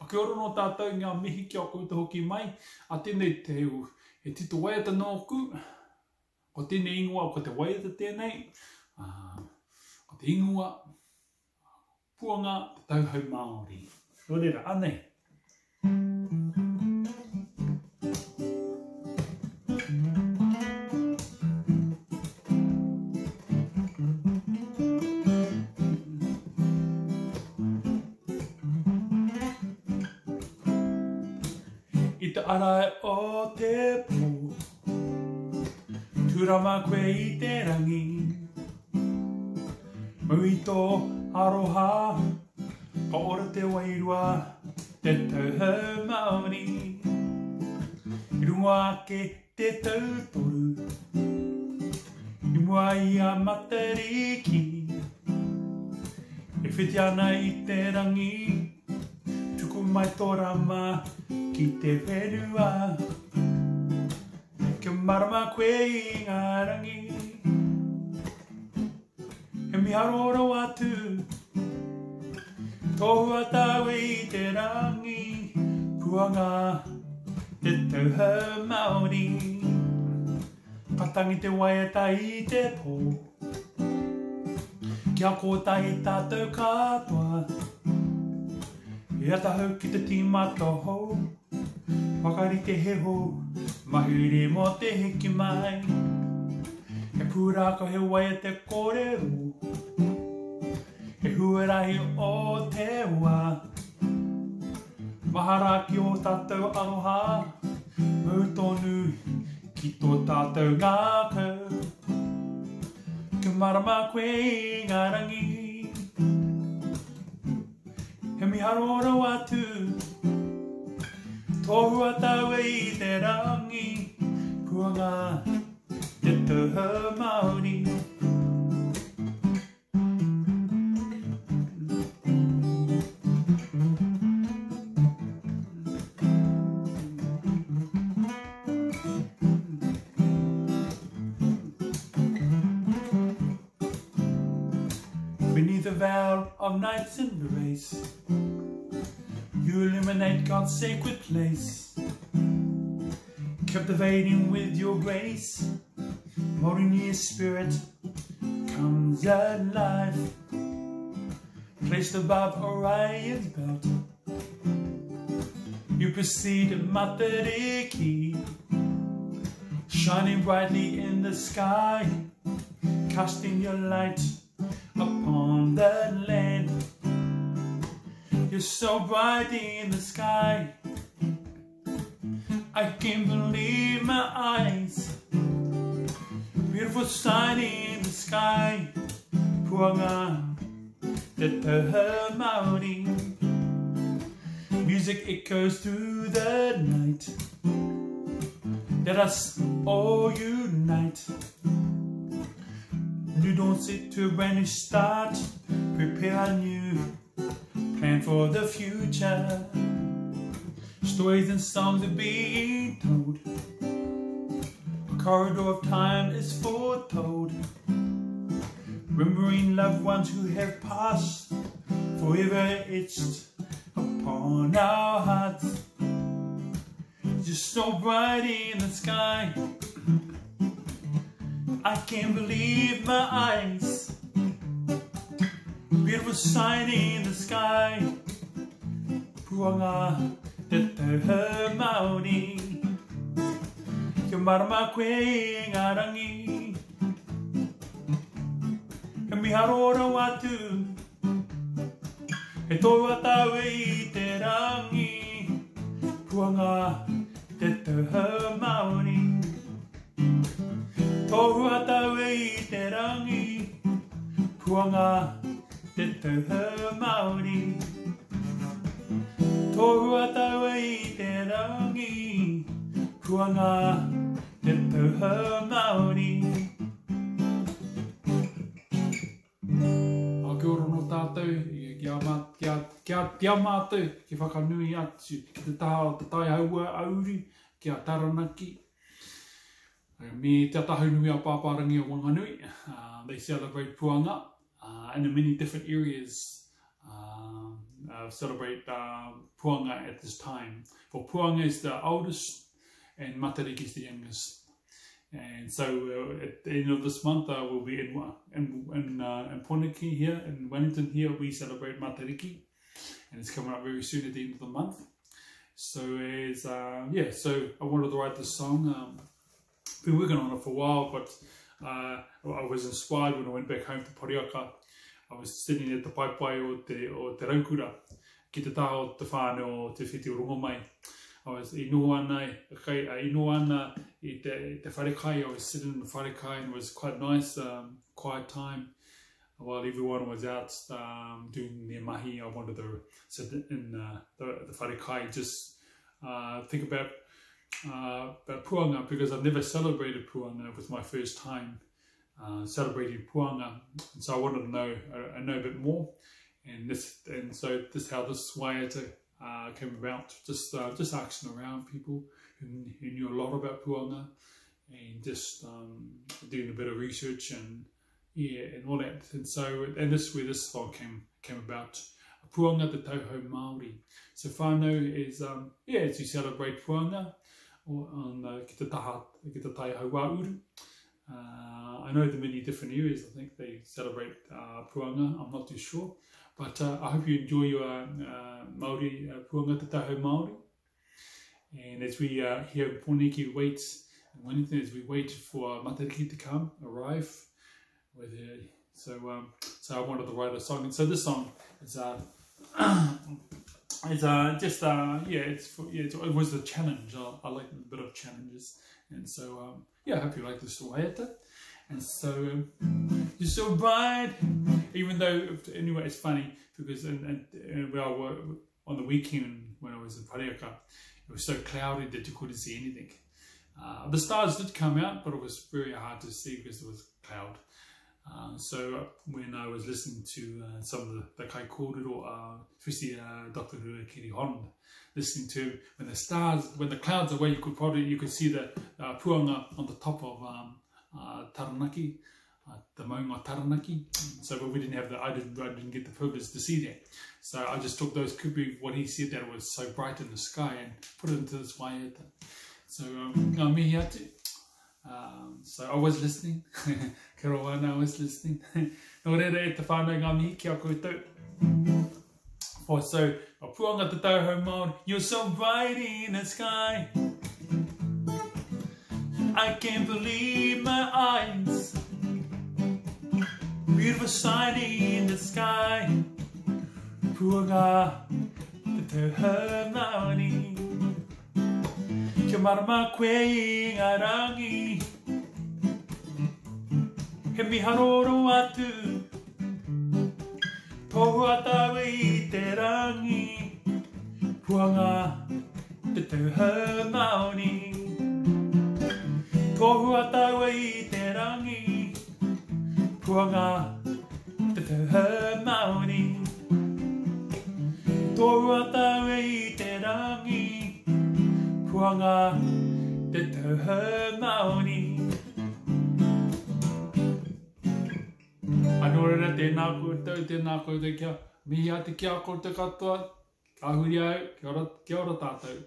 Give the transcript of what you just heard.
Kia ora no tātou ngā mihi kia o koutou hoki mai, a tēnei te heu, he tito waiata nōku, ko tēnei ingoa, ko te waiata tēnei, ko te ingoa, puanga, te tauhau Māori. Nō reira, anei. I te arae o te pō, tūrama koe i te rangi, Mauito aroha, ka ora te wairua, te tauhau Māori. I rungo ake te tautoru, I mua i a matariki, e whiti ana i te rangi, tuku mai tō rama, ki te whenua, kia marama koe i ngā rangi. He miharoro atu, tohua tāwe i te rangi, puanga te tauhau Māori. Patangi te waiata i te pō, kia kōtai i tātou katoa, e atahau ki te tīmatoho, whakari te heho, mahure mo te hiki mai. He pūrāko he waia te kōrero, he huarahi o te wā. Maharaki o tātou aroha, mautonu ki tō tātou ngākau. Kia marama koe i ngā rangi, he miharoro atu, tohua tāwe i te rangi, puanga te tauhau Māori. Beneath the veil of nights in the race, you illuminate God's sacred place, captivating with your grace. Māori New Year spirit comes alive, placed above Orion's belt. You proceed matariki, shining brightly in the sky, casting your light upon the land. You're so bright in the sky, I can't believe my eyes. Beautiful sign in the sky, puanga te tauhau Māori. Music echoes through the night, let us all unite. New dawn set to a brand new start, prepare anew, plan for the future. Stories and songs are being told, a corridor of time is foretold. Remembering loved ones who have passed, forever etched upon our hearts. Just so bright in the sky, I can't believe my eyes. Beautiful sign in the sky, puanga te tauhau Māori. Kia marama koe i ngā rangi, he miharoro atu, he tohua tāwe i te rangi, puanga te tauhau Māori. Tohua tāwe i te rangi, puanga te tauhau Māori. Tohua tāwe i te rangi, puanga te tauhau Māori. Kia ora no tātou, kia mātou, ki whakanui atu, ki te taha o te tai haua auri, kia taranaki. Me te tahunui a pāparangi o Wanganui, they celebrate Puanga in many different areas celebrate Puanga at this time. For Puanga is the oldest and Matariki is the youngest. And so at the end of this month, we'll be in Poniki here, in Wellington here, we celebrate Matariki. And it's coming up very soon at the end of the month. So so I wanted to write this song. Been working on it for a while, but I was inspired when I went back home to Poriaka. I was sitting at the paipai o te raukura, ki te taha o te whānau o te whiti o rongo mai. I was inoa ana i te wharekai. I was sitting in the wharekai and it was quite nice, quiet time. While everyone was out doing their mahi, I wanted to sit in the wharekai, just think about Puanga, because I've never celebrated Puanga. It was my first time celebrating Puanga, and so I wanted to know a bit more. And so this how this waiata came about. Just asking around people who knew a lot about Puanga, and just doing a bit of research and all that. And so this is where this song came about. Puanga te tauhou Māori. So whānau is as you celebrate Puanga on ki te tai haua uru. I know the many different areas. I think they celebrate Puanga. I'm not too sure, but I hope you enjoy your Māori Puanga te tauhou Māori. And as we here in Poniki wait, and one thing is we wait for Matariki to arrive. So I wanted to write a song, and so this song is it was a challenge. I like a bit of challenges, and so I hope you like this waiata. And so you're so bright, even though anyway it's funny because on the weekend when I was in Pariaka, it was so cloudy that you couldn't see anything. The stars did come out, but it was very hard to see because there was cloud. So when I was listening to some of the kai kōrero, especially Dr. Ruakiri Holland, listening to when the clouds are away, you could see the Puanga on the top of Taranaki, the maunga Taranaki. So but we didn't have I didn't get the privilege to see that. So I just took those kupu, what he said, that it was so bright in the sky, and put it into this waiata. So mihi atu. So I was listening. Karawana, I was listening. No reira e te whānau ngā mihi ki a koutou. So, Puanga te tauhou Māori, you're so bright in the sky. I can't believe my eyes. Beautiful sight in the sky. Puanga te tauhou Māori. Kia marama koe I ngā rangi. He miharoro atu. Tohu atau I te rangi. Puanga te tauhou Māori. Tohu atau I te rangi. Puanga te tauhou Māori. Tohu atau I te rangi. Puanga te tauhou Māori. Anorera tēnā koutou kia mihi ate kia koutou katoa. Ka huri au, kia ora tātou.